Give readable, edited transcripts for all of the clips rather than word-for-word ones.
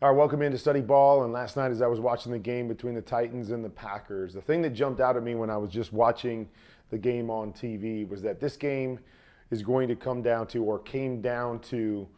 All right, welcome into Study Ball. And last night as I was watching the game between the Titans and the Packers, the thing that jumped out at me when I was just watching the game on TV was that this game is going to come down to, or came down to,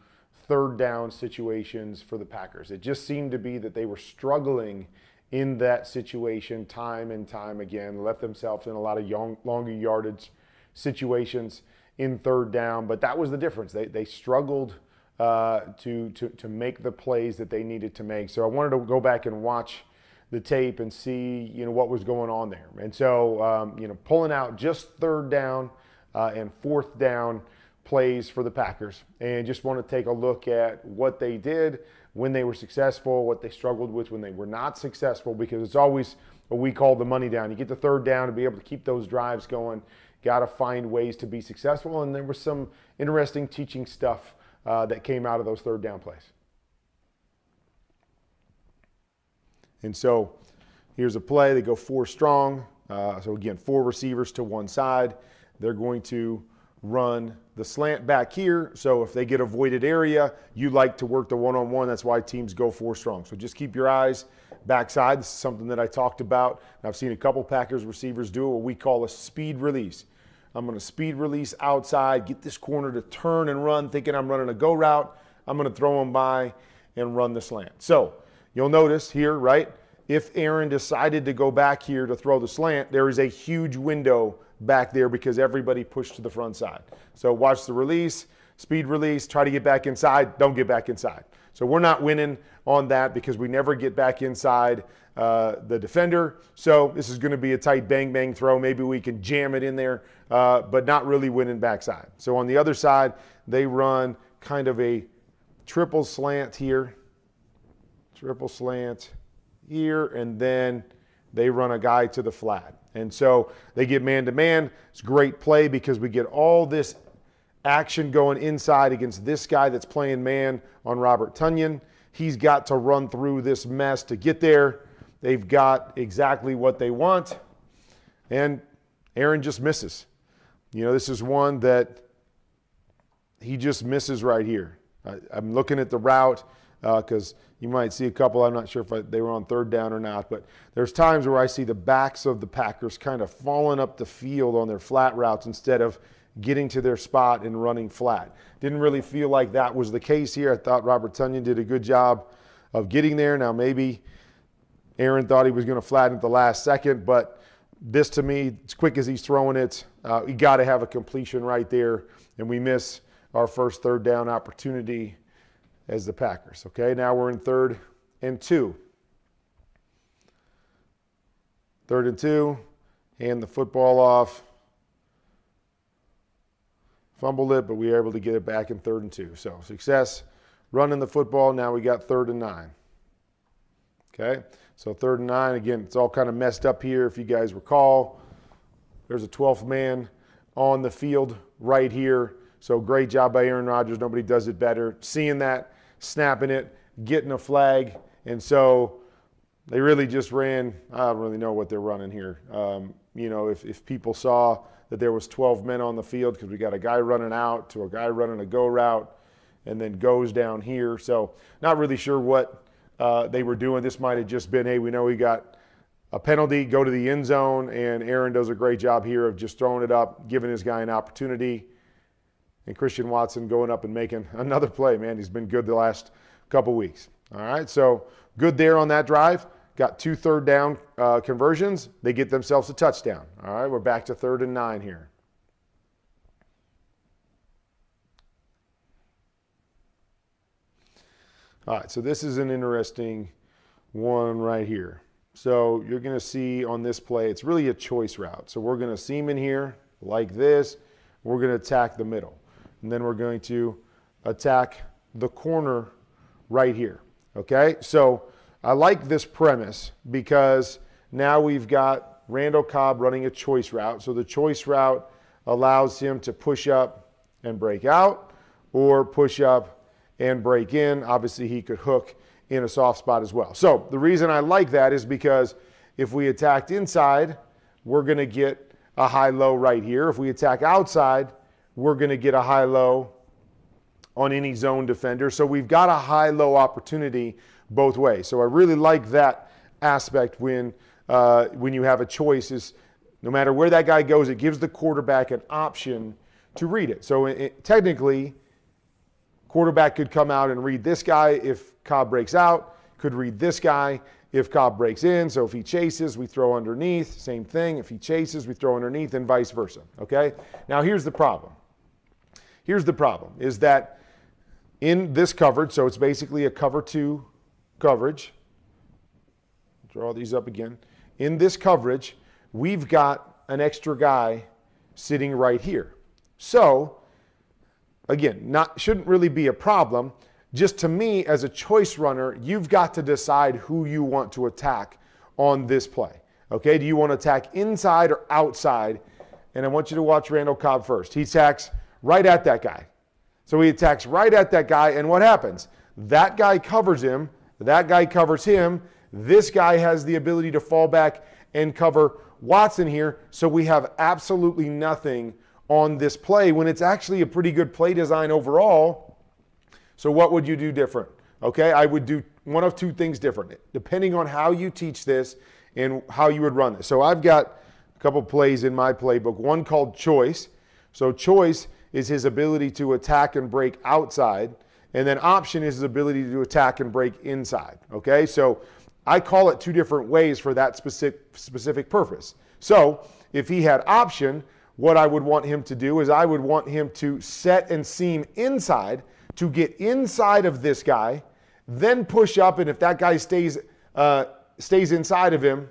third down situations for the Packers. It just seemed to be that they were struggling in that situation time and time again, left themselves in a lot of longer yardage situations in third down. But that was the difference. They struggled to make the plays that they needed to make. So I wanted to go back and watch the tape and see, what was going on there. And so, pulling out just third down and fourth down plays for the Packers, and just want to take a look at what they did when they were successful, what they struggled with when they were not successful, because it's always what we call the money down. You get the third down to be able to keep those drives going, got to find ways to be successful, and there was some interesting teaching stuff that came out of those third down plays. And so here's a play. They go four strong. So again, four receivers to one side. They're going to run the slant back here. So if they get a voided area, you like to work the one-on-one. That's why teams go four strong. So just keep your eyes backside. This is something that I talked about. I've seen a couple Packers receivers do what we call a speed release. I'm going to speed release outside, get this corner to turn and run, thinking I'm running a go route. I'm going to throw him by and run the slant. So you'll notice here, right, if Aaron decided to go back here to throw the slant, there is a huge window back there because everybody pushed to the front side. So watch the release, speed release, try to get back inside, don't get back inside. So we're not winning on that because we never get back inside the defender. So this is going to be a tight bang-bang throw. Maybe we can jam it in there, but not really winning backside. So on the other side, they run kind of a triple slant here, and then they run a guy to the flat. And so they get man-to-man. It's a great play because we get all this action going inside against this guy that's playing man on Robert Tonyan. He's got to run through this mess to get there. They've got exactly what they want, and Aaron just misses. This is one that he just misses right here. I'm looking at the route because you might see a couple. I'm not sure if they were on third down or not, but there's times where I see the backs of the Packers kind of falling up the field on their flat routes instead of getting to their spot and running flat. Didn't really feel like that was the case here. I thought Robert Tonyan did a good job of getting there. Now maybe Aaron thought he was going to flatten at the last second, but this to me, as quick as he's throwing it, you got to have a completion right there, and we miss our first third down opportunity as the Packers. Okay, now we're in 3rd and 2. 3rd and 2, hand the football off. Fumbled it, but we were able to get it back in 3rd and 2. So success running the football. Now we got 3rd and 9. Okay, so 3rd and 9. Again, it's all kind of messed up here. If you guys recall, there's a 12th man on the field right here. So great job by Aaron Rodgers. Nobody does it better. Seeing that, snapping it, getting a flag. And so they really just ran. I don't really know what they're running here. If people saw that there was 12 men on the field, because we got a guy running out to a guy running a go route and then goes down here. So not really sure what they were doing. This might have just been, hey, we know we got a penalty, go to the end zone, and Aaron does a great job here of just throwing it up, giving his guy an opportunity. And Christian Watson going up and making another play. Man, he's been good the last couple weeks. All right, so good there on that drive. Got 2 third down conversions. They get themselves a touchdown. All right, we're back to 3rd and 9 here. All right, so this is an interesting one right here. So you're going to see on this play, it's really a choice route. So we're going to seam in here like this. We're going to attack the middle. And then we're going to attack the corner right here. Okay, so I like this premise because now we've got Randall Cobb running a choice route. So the choice route allows him to push up and break out, or push up and break in. Obviously, he could hook in a soft spot as well. So the reason I like that is because if we attacked inside, we're going to get a high-low right here. If we attack outside, we're going to get a high-low on any zone defender. So we've got a high-low opportunity both ways. So I really like that aspect when you have a choice. Is no matter where that guy goes, it gives the quarterback an option to read it. So technically, quarterback could come out and read this guy if Cobb breaks out, could read this guy if Cobb breaks in. So if he chases, we throw underneath. Same thing. If he chases, we throw underneath, and vice versa. Okay? Now here's the problem. Here's the problem, is that in this coverage, so it's basically a cover 2 coverage. Draw these up again. In this coverage, we've got an extra guy sitting right here. So, again, shouldn't really be a problem. Just to me, as a choice runner, you've got to decide who you want to attack on this play. Okay, do you want to attack inside or outside? And I want you to watch Randall Cobb first. He attacks right at that guy. So he attacks right at that guy, and what happens? That guy covers him, that guy covers him, this guy has the ability to fall back and cover Watson here, so we have absolutely nothing on this play when it's actually a pretty good play design overall. So what would you do different? Okay, I would do one of two things different, depending on how you teach this and how you would run this. So I've got a couple plays in my playbook, one called choice. So choice is his ability to attack and break outside, and then option is his ability to attack and break inside. Okay, so I call it two different ways for that specific purpose. So if he had option, what I would want him to do is I would want him to set and seam inside to get inside of this guy, then push up, and if that guy stays inside of him,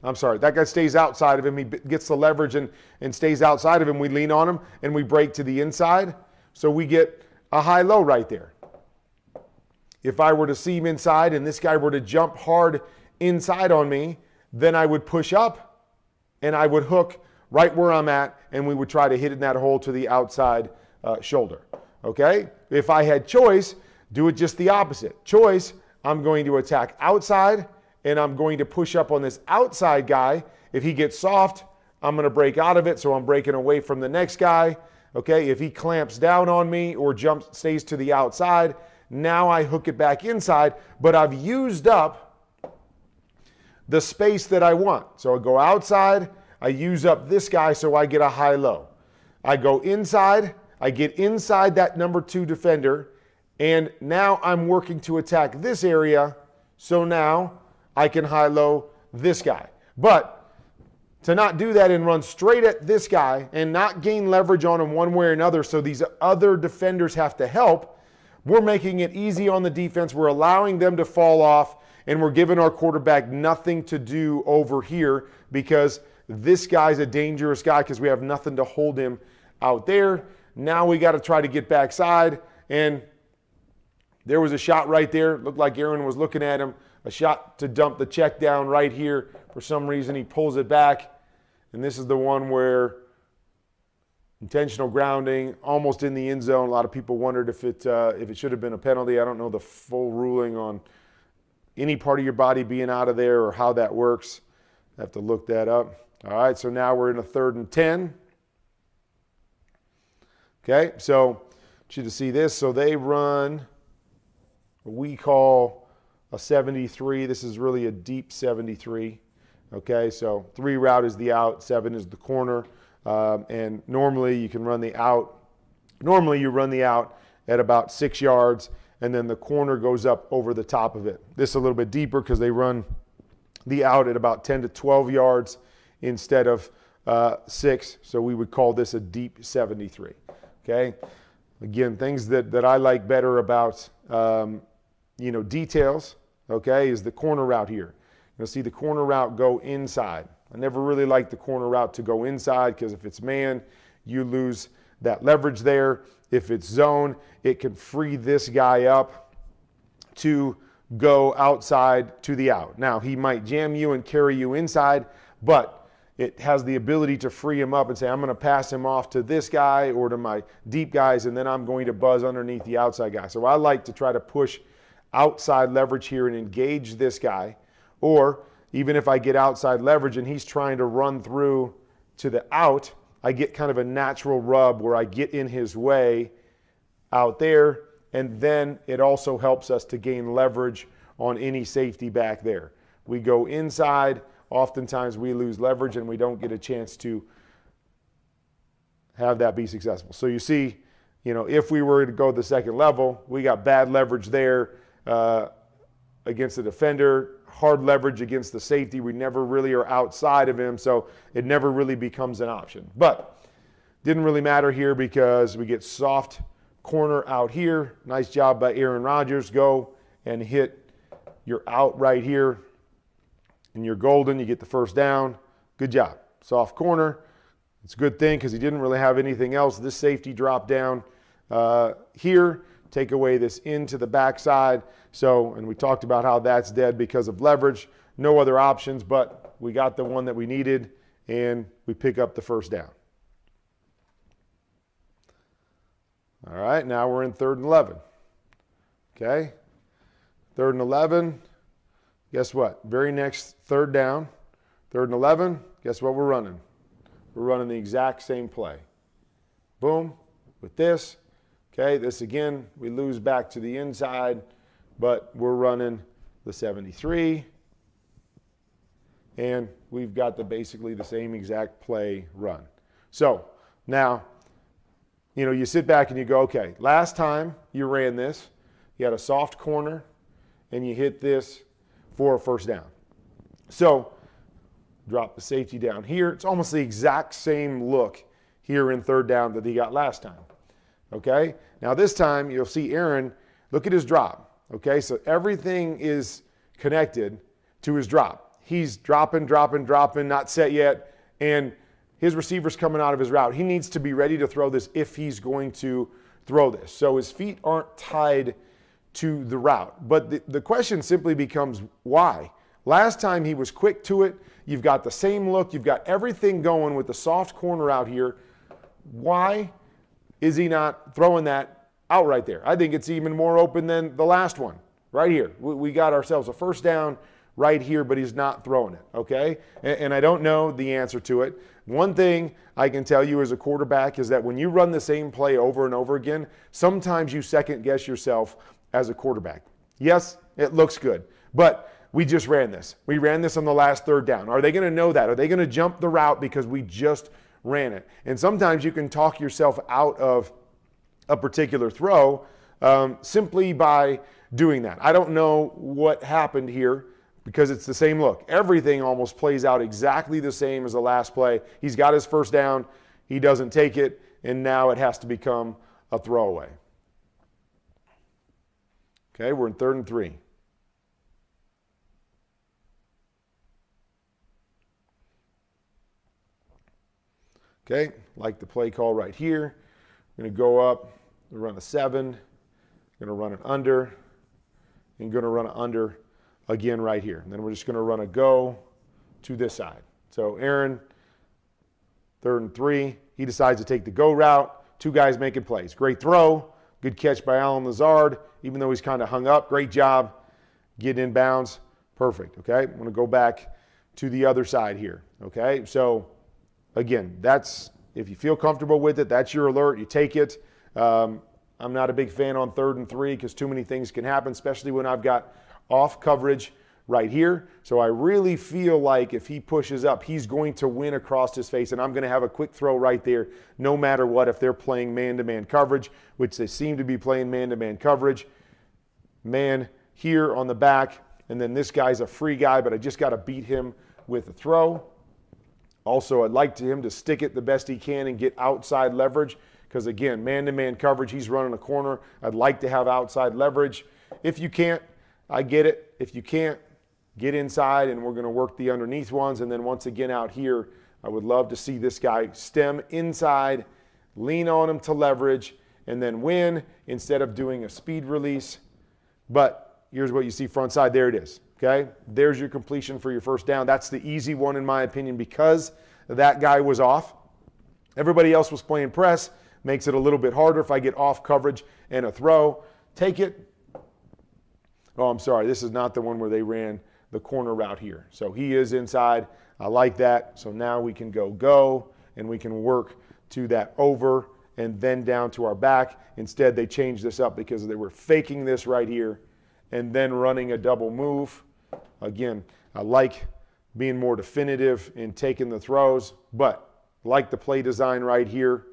that guy stays outside of him, he gets the leverage and stays outside of him, we lean on him and we break to the inside. So we get a high-low right there. If I were to seam inside and this guy were to jump hard inside on me, then I would push up and I would hook right where I'm at, and we would try to hit in that hole to the outside shoulder. Okay? If I had choice, do it just the opposite. Choice, I'm going to attack outside, and I'm going to push up on this outside guy. If he gets soft, I'm going to break out of it, so I'm breaking away from the next guy. Okay? If he clamps down on me or stays to the outside, now I hook it back inside, but I've used up the space that I want. So I go outside, I use up this guy, so I get a high-low. I go inside, I get inside that number 2 defender, and now I'm working to attack this area, so now I can high-low this guy. But to not do that and run straight at this guy and not gain leverage on him one way or another, so these other defenders have to help, we're making it easy on the defense. We're allowing them to fall off, and we're giving our quarterback nothing to do over here because this guy's a dangerous guy because we have nothing to hold him out there. Now we got to try to get backside, and there was a shot right there. Looked like Aaron was looking at him. A shot to dump the check down right here. For some reason, he pulls it back, and this is the one where intentional grounding, almost in the end zone. A lot of people wondered if it should have been a penalty. I don't know the full ruling on any part of your body being out of there or how that works. I have to look that up. All right, so now we're in a 3rd and 10. Okay, so I want you to see this. So they run what we call a 73. This is really a deep 73. Okay, so 3 route is the out, 7 is the corner. And normally you can run the out. Normally you run the out at about 6 yards, and then the corner goes up over the top of it. This is a little bit deeper because they run the out at about 10 to 12 yards instead of 6. So we would call this a deep 73. Okay. Again, things that I like better about, details, okay, is the corner route here. You'll see the corner route go inside. I never really liked the corner route to go inside because if it's man, you lose that leverage there. If it's zone, it can free this guy up to go outside to the out. Now, he might jam you and carry you inside, but it has the ability to free him up and say, I'm going to pass him off to this guy or to my deep guys, and then I'm going to buzz underneath the outside guy. So I like to try to push outside leverage here and engage this guy. Or even if I get outside leverage and he's trying to run through to the out, I get kind of a natural rub where I get in his way out there, and then it also helps us to gain leverage on any safety back there. We go inside, oftentimes we lose leverage and we don't get a chance to have that be successful. So you see, if we were to go the second level, we got bad leverage there against the defender, hard leverage against the safety. We never really are outside of him, so it never really becomes an option. But didn't really matter here because we get soft corner out here. Nice job by Aaron Rodgers. Go and hit your out right here, and you're golden. You get the first down. Good job. Soft corner. It's a good thing because he didn't really have anything else. This safety dropped down here. Take away this into the backside. So, and we talked about how that's dead because of leverage. No other options, but we got the one that we needed, and we pick up the first down. All right, now we're in 3rd and 11. Okay, 3rd and 11. Guess what? Very next 3rd down, 3rd and 11. Guess what we're running? We're running the exact same play. Boom, with this. Okay, this again, we lose back to the inside, but we're running the 73. And we've got basically the same exact play run. So now, you sit back and you go, okay, last time you ran this, you had a soft corner and you hit this for a first down. So drop the safety down here. It's almost the exact same look here in 3rd down that he got last time. Okay, now this time you'll see Aaron, look at his drop. Okay, so everything is connected to his drop. He's dropping, not set yet, and his receiver's coming out of his route. He needs to be ready to throw this if he's going to throw this. So his feet aren't tied to the route. But the question simply becomes why? Last time he was quick to it. You've got the same look. You've got everything going with the soft corner out here. Why is he not throwing that out right there? I think it's even more open than the last one right here. We got ourselves a first down right here, but he's not throwing it, okay? And I don't know the answer to it. One thing I can tell you as a quarterback is that when you run the same play over and over again, sometimes you second guess yourself as a quarterback. Yes, it looks good, but we just ran this. We ran this on the last 3rd down. Are they going to know that? Are they going to jump the route because we just ran it? And sometimes you can talk yourself out of a particular throw simply by doing that. I don't know what happened here because it's the same look. Everything almost plays out exactly the same as the last play. He's got his first down. He doesn't take it, and now it has to become a throwaway. Okay, we're in 3rd and 3. Okay, like the play call right here. We're going to go up, run a 7, going to run it under, and going to run it under again right here. And then we're just going to run a go to this side. So Aaron, 3rd and 3, he decides to take the go route. 2 guys making plays. Great throw. Good catch by Allen Lazard, even though he's kind of hung up. Great job getting in bounds. Perfect, okay? I'm going to go back to the other side here, okay? So again, that's, if you feel comfortable with it, that's your alert. You take it. I'm not a big fan on 3rd and 3 because too many things can happen, especially when I've got off coverage right here. So I really feel like if he pushes up, he's going to win across his face, and I'm going to have a quick throw right there no matter what if they're playing man-to-man coverage, which they seem to be playing man-to-man coverage. Man here on the back, and then this guy's a free guy, but I just got to beat him with a throw. Also, I'd like him to stick it the best he can and get outside leverage because, again, man-to-man coverage, he's running a corner. I'd like to have outside leverage. If you can't, I get it. If you can't, get inside, and we're going to work the underneath ones. And then once again out here, I would love to see this guy stem inside, lean on him to leverage, and then win instead of doing a speed release. But here's what you see front side. There it is. Okay, there's your completion for your first down. That's the easy one in my opinion because that guy was off. Everybody else was playing press. Makes it a little bit harder if I get off coverage and a throw. Take it. Oh, I'm sorry. This is not the one where they ran the corner route here. So he is inside. I like that. So now we can go, and we can work to that over and then down to our back. Instead, they changed this up because they were faking this right here and then running a double move. Again, I like being more definitive in taking the throws, but like the play design right here.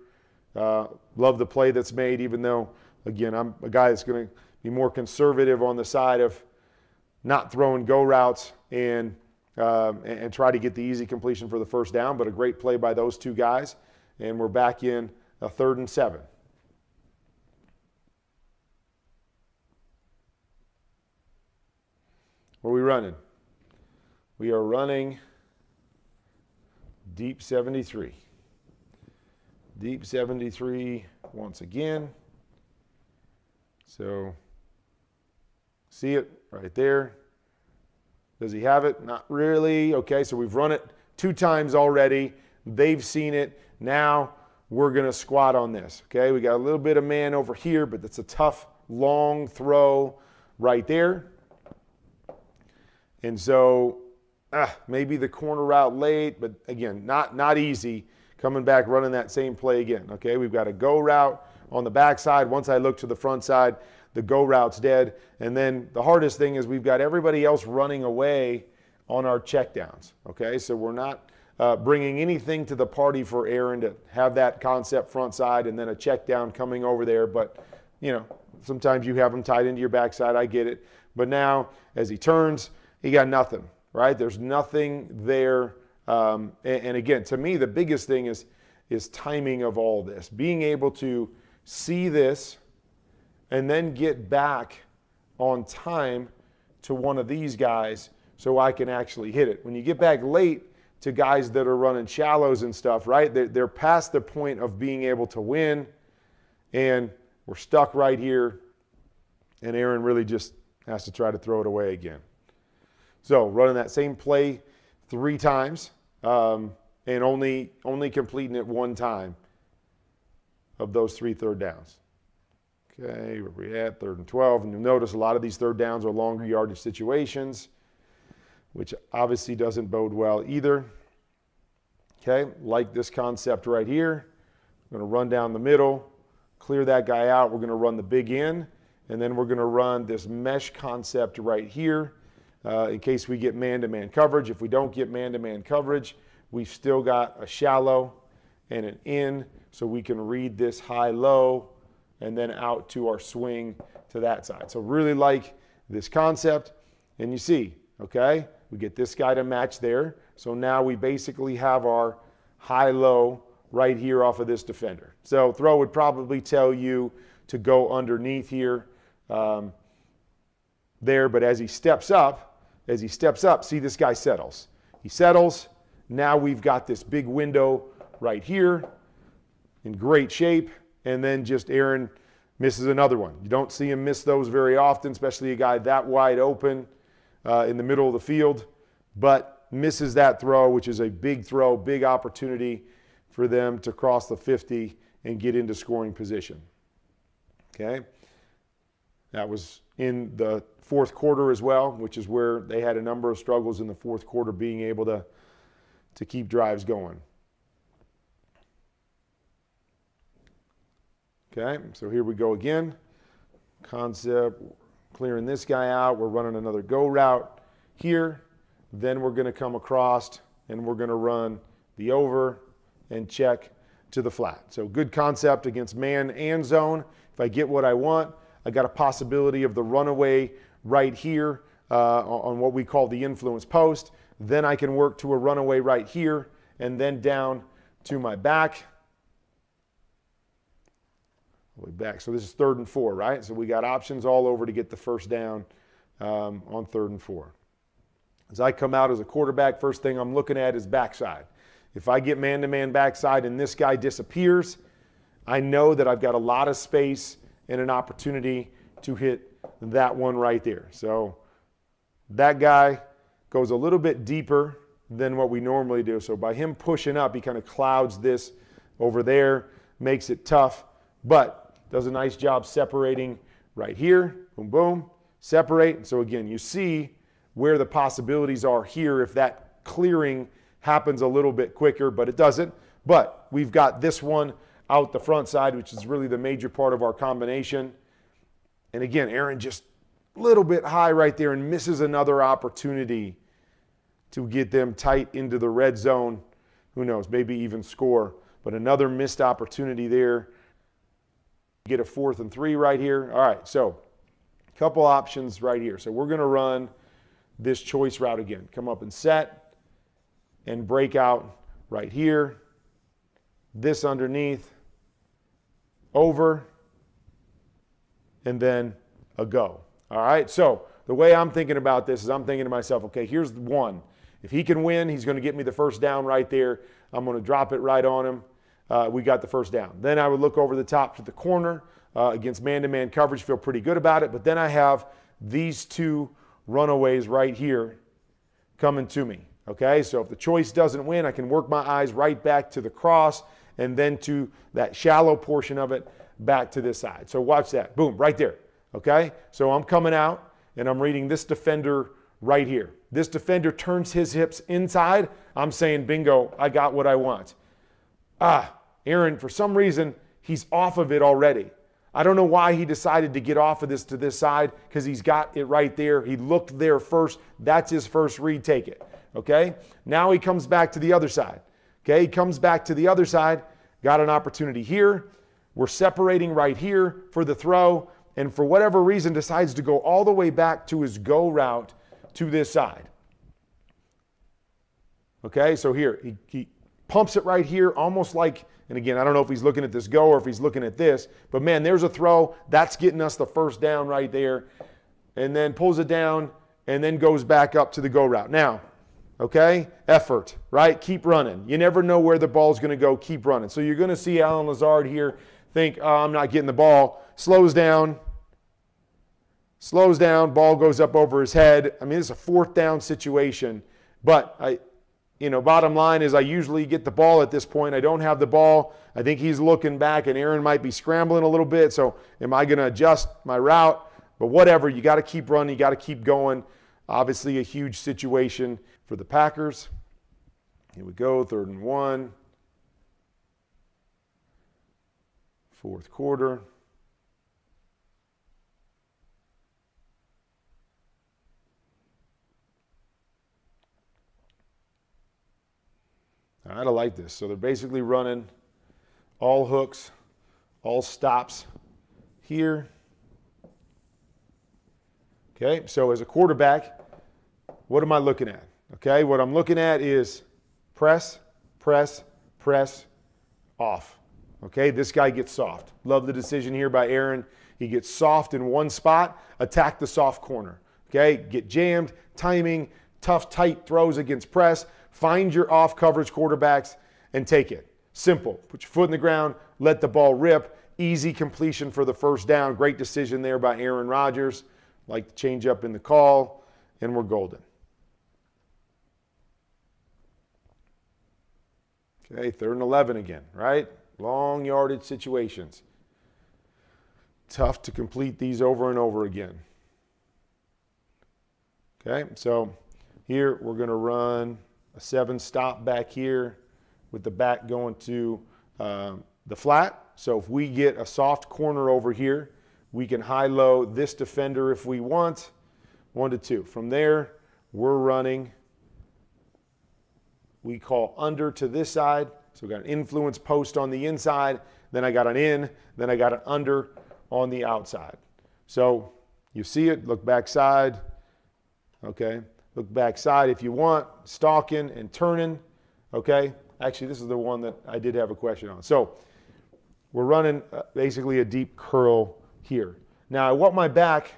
Love the play that's made, even though, again, I'm a guy that's going to be more conservative on the side of not throwing go routes and try to get the easy completion for the first down, but a great play by those two guys. And we're back in a 3rd and 7. What are we running? We are running deep 73. Deep 73 once again. So, see it right there. Does he have it? Not really. Okay, so we've run it 2 times already. They've seen it. Now we're going to squat on this. Okay, we got a little bit of man over here, but that's a tough, long throw right there. And so maybe the corner route late, but again, not easy. Coming back, running that same play again. Okay, we've got a go route on the backside. Once I look to the front side, the go route's dead. And then the hardest thing is we've got everybody else running away on our checkdowns. Okay, so we're not bringing anything to the party for Aaron to have that concept front side and then a check down coming over there. But, you know, sometimes you have them tied into your backside. I get it. But now as he turns, he got nothing, right? There's nothing there. And again, to me, the biggest thing is timing of all this. Being able to see this and then get back on time to one of these guys so I can actually hit it. When you get back late to guys that are running shallows and stuff, right? They're past the point of being able to win, and we're stuck right here, and Aaron really just has to try to throw it away again. So running that same play 3 times and only completing it 1 time of those 3 third downs. Okay, where we at? 3rd and 12. And you'll notice a lot of these third downs are longer yardage situations, which obviously doesn't bode well either. Okay, like this concept right here. I'm going to run down the middle, clear that guy out. We're going to run the big in, and then we're going to run this mesh concept right here in case we get man-to-man coverage. If we don't get man-to-man coverage, we've still got a shallow and an in, so we can read this high-low and then out to our swing to that side. So really like this concept. And you see, okay, we get this guy to match there. So now we basically have our high-low right here off of this defender. So throw would probably tell you to go underneath here there, but as he steps up, see this guy settles. He settles. Now we've got this big window right here in great shape. And then just Aaron misses another one. You don't see him miss those very often, especially a guy that wide open in the middle of the field, but misses that throw, which is a big throw, big opportunity for them to cross the 50 and get into scoring position. Okay? That was in the 4th quarter as well, which is where they had a number of struggles in the 4th quarter being able to keep drives going. Okay, so here we go again. Concept, clearing this guy out. We're running another go route here. Then we're going to come across and we're going to run the over and check to the flat. So good concept against man and zone. If I get what I want, I got a possibility of the runaway right here on what we call the influence post. Then I can work to a runaway right here and then down to my back. Way back. So this is 3rd and 4, right? So we got options all over to get the first down on 3rd and 4. As I come out as a quarterback, first thing I'm looking at is backside. If I get man-to-man backside and this guy disappears, I know that I've got a lot of space and an opportunity to hit that one right there. So that guy goes a little bit deeper than what we normally do. So by him pushing up, he kind of clouds this over there, makes it tough, but does a nice job separating right here. Boom, boom. Separate. So again, you see where the possibilities are here if that clearing happens a little bit quicker, but it doesn't. But we've got this one out the front side, which is really the major part of our combination. And again, Aaron just a little bit high right there and misses another opportunity to get them tight into the red zone. Who knows, maybe even score. But another missed opportunity there. Get a 4th and 3 right here. All right, so a couple options right here. So we're going to run this choice route again. Come up and set and break out right here. This underneath, over, and then a go. All right, so the way I'm thinking about this is I'm thinking to myself, okay, here's one. If he can win, he's going to get me the first down right there. I'm going to drop it right on him. We got the first down. Then I would look over the top to the corner against man-to-man coverage, feel pretty good about it. But then I have these two runaways right here coming to me. Okay, so if the choice doesn't win, I can work my eyes right back to the cross and then to that shallow portion of it back to this side. So watch that. Boom, right there. Okay, so I'm coming out and I'm reading this defender right here. This defender turns his hips inside. I'm saying, bingo, I got what I want. Aaron, for some reason, he's off of it already. I don't know why he decided to get off of this to this side, because he's got it right there. He looked there first. That's his first read. Take it. Okay? Now he comes back to the other side. Okay? He comes back to the other side. Got an opportunity here. We're separating right here for the throw, and for whatever reason decides to go all the way back to his go route to this side. Okay? So here, he pumps it right here, almost like, and again, I don't know if he's looking at this go or if he's looking at this, but man, there's a throw. That's getting us the first down right there. And then pulls it down and then goes back up to the go route. Now, okay, effort, right? Keep running. You never know where the ball's going to go. Keep running. So you're going to see Allen Lazard here think, oh, I'm not getting the ball. Slows down, ball goes up over his head. I mean, it's a 4th down situation, but bottom line is I usually get the ball at this point. I don't have the ball. I think he's looking back, and Aaron might be scrambling a little bit. So am I going to adjust my route? But whatever, you got to keep running. You got to keep going. Obviously a huge situation for the Packers. Here we go, 3rd and 1. 4th quarter. All right, I like this. So they're basically running all hooks, all stops here. Okay, so as a quarterback, what am I looking at? Okay, what I'm looking at is press, press, press, off. Okay, this guy gets soft. Love the decision here by Aaron. He gets soft in one spot, attack the soft corner. Okay, get jammed, timing, tough, tight throws against press. Find your off coverage quarterbacks and take it. Simple. Put your foot in the ground, let the ball rip. Easy completion for the first down. Great decision there by Aaron Rodgers. Like to change up in the call, and we're golden. Okay, 3rd and 11 again, right? Long yardage situations. Tough to complete these over and over again. Okay, so here we're going to run a 7-stop back here with the back going to the flat. So if we get a soft corner over here, we can high-low this defender if we want. 1 to 2. From there, we're running, we call under to this side. So we got an influence post on the inside. Then I got an in. Then I got an under on the outside. So you see it. Look backside. Okay. Look backside if you want. Stalking and turning. Okay. Actually, this is the one that I did have a question on. So we're running basically a deep curl here. Now I want my back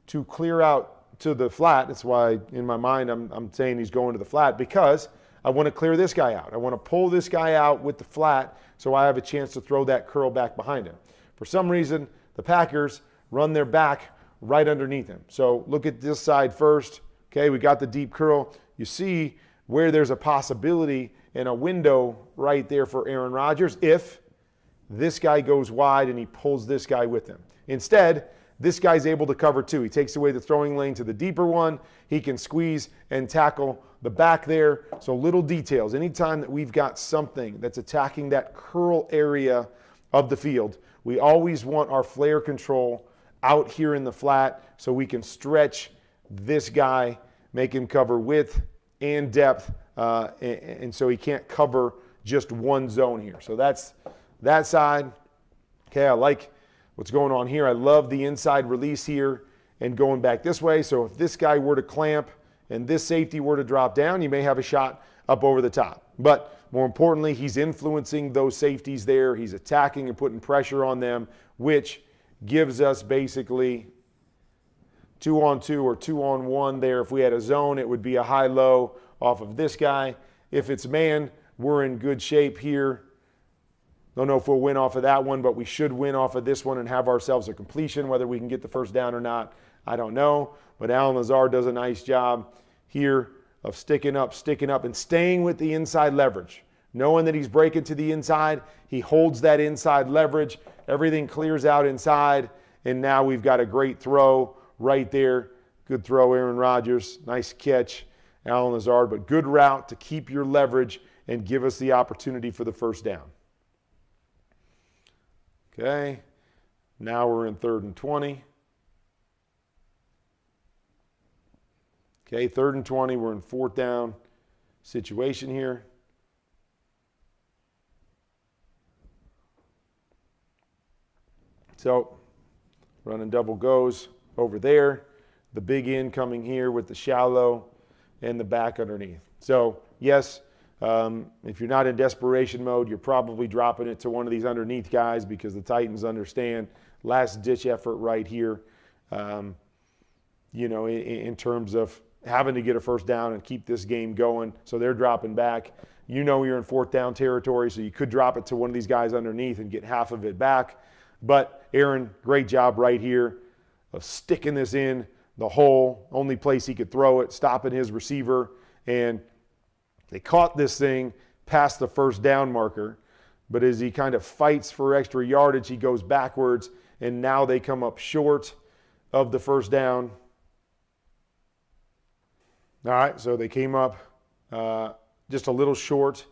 to clear out to the flat. That's why in my mind I'm saying he's going to the flat, because I want to clear this guy out. I want to pull this guy out with the flat so I have a chance to throw that curl back behind him. For some reason, the Packers run their back right underneath him. So look at this side first. Okay, we got the deep curl. You see where there's a possibility and a window right there for Aaron Rodgers if this guy goes wide and he pulls this guy with him. Instead, this guy's able to cover too. He takes away the throwing lane to the deeper one. He can squeeze and tackle the back there. So little details. Anytime that we've got something that's attacking that curl area of the field. We always want our flare control out here in the flat so we can stretch this guy, make him cover width and depth, and so he can't cover just one zone here. So that's that side. Okay, I like what's going on here. I love the inside release here and going back this way. So if this guy were to clamp and this safety were to drop down, you may have a shot up over the top. But more importantly, he's influencing those safeties there. He's attacking and putting pressure on them, which gives us basically 2-on-2 or 2-on-1 there. If we had a zone, it would be a high-low off of this guy. If it's man, we're in good shape here. Don't know if we'll win off of that one, but we should win off of this one and have ourselves a completion. Whether we can get the first down or not, I don't know. But Allen Lazard does a nice job here of sticking up, and staying with the inside leverage. Knowing that he's breaking to the inside, he holds that inside leverage. Everything clears out inside, and now we've got a great throw right there. Good throw, Aaron Rodgers. Nice catch, Allen Lazard, but good route to keep your leverage and give us the opportunity for the first down. Okay, now we're in 3rd and 20. Okay, 3rd and 20, we're in 4th down situation here. So, running double goes over there. The big end coming here with the shallow and the back underneath. So, yes, if you're not in desperation mode, you're probably dropping it to one of these underneath guys because the Titans understand last-ditch effort right here, you know, in terms of having to get a first down and keep this game going. So they're dropping back. You know you're in 4th down territory, so you could drop it to one of these guys underneath and get half of it back. But Aaron, great job right here of sticking this in the hole, only place he could throw it, stopping his receiver, and they caught this thing past the first down marker. But as he kind of fights for extra yardage, he goes backwards, and now they come up short of the first down. All right, so they came up just a little short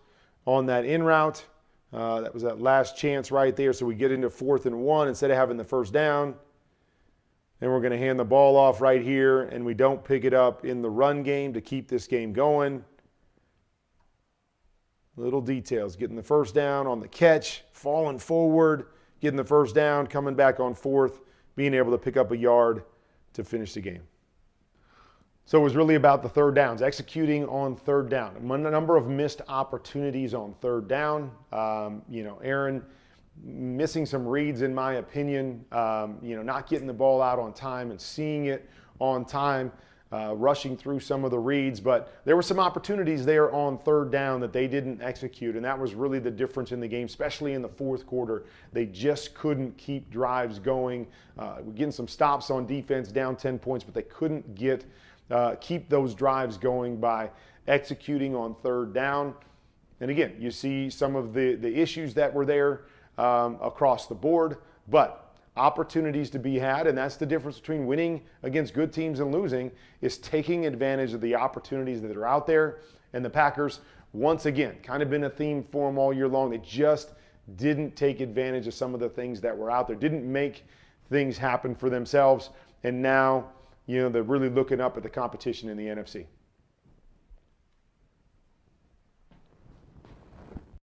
on that in route. That was that last chance right there. So we get into 4th and 1 instead of having the first down. Then we're going to hand the ball off right here, and we don't pick it up in the run game to keep this game going. Little details, getting the first down on the catch, falling forward, getting the first down, coming back on 4th, being able to pick up a yard to finish the game. So it was really about the 3rd downs, executing on 3rd down. A number of missed opportunities on 3rd down. You know, Aaron missing some reads in my opinion, you know, not getting the ball out on time and seeing it on time, rushing through some of the reads. But there were some opportunities there on 3rd down that they didn't execute, and that was really the difference in the game, especially in the 4th quarter. They just couldn't keep drives going. We're getting some stops on defense, down 10 points, but they couldn't keep those drives going by executing on 3rd down. And again, you see some of the issues that were there across the board, but opportunities to be had, and that's the difference between winning against good teams and losing, is taking advantage of the opportunities that are out there. And the Packers, once again, kind of been a theme for them all year long. They just didn't take advantage of some of the things that were out there, didn't make things happen for themselves, and now, you know, they're really looking up at the competition in the NFC.